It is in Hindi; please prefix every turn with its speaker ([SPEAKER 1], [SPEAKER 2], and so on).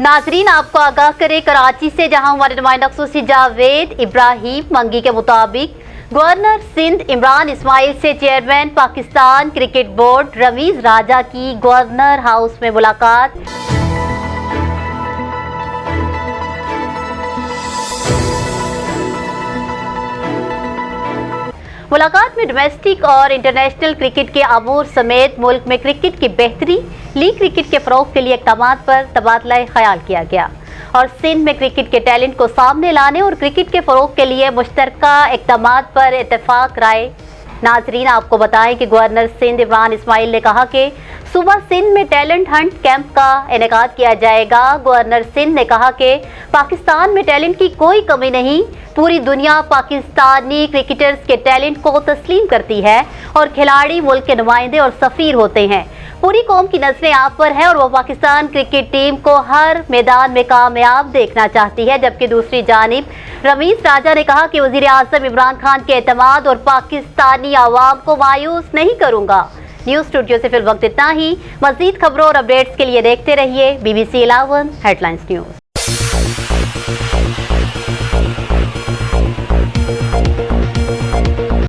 [SPEAKER 1] नाजरीन, आपको आगाह करें कराची से, जहां हमारे नुमाइंदा खुसूसी जावेद इब्राहिम मंगी के मुताबिक गवर्नर सिंध इमरान इस्माइल से chairman Pakistan cricket board Rameez Raja की गवर्नर हाउस में मुलाकात। मुलाकात में डोमेस्टिक और इंटरनेशनल क्रिकेट के अमूर समेत मुल्क में क्रिकेट की बेहतरी, लीग क्रिकेट के फरोग के लिए इक़दामात पर तबादला ख्याल किया गया और सिंध में क्रिकेट के टैलेंट को सामने लाने और क्रिकेट के फरोग के लिए मुश्तरका इक़दामात पर इत्तेफाक राय। नाजरीन, आपको बताएं कि गवर्नर सिंध इमरान इस्माइल ने कहा कि सुबह सिंध में टैलेंट हंट कैंप का इनेकाद किया जाएगा। गवर्नर सिंध ने कहा कि पाकिस्तान में टैलेंट की कोई कमी नहीं, पूरी दुनिया पाकिस्तानी क्रिकेटर्स के टैलेंट को तस्लीम करती है और खिलाड़ी मुल्क के नुमाइंदे और सफ़ीर होते हैं। पूरी कौम की नज़रें आप पर है और वो पाकिस्तान क्रिकेट टीम को हर मैदान में कामयाब देखना चाहती है। जबकि दूसरी जानिब रमीज राजा ने कहा कि वज़ीर आज़म इमरान खान के एतमाद और पाकिस्तानी आवाम को मायूस नहीं करूँगा। न्यूज़ स्टूडियो से फिल वक्त इतना ही। मज़ीद खबरों और अपडेट्स के लिए देखते रहिए BBC 11 हेडलाइंस न्यूज़।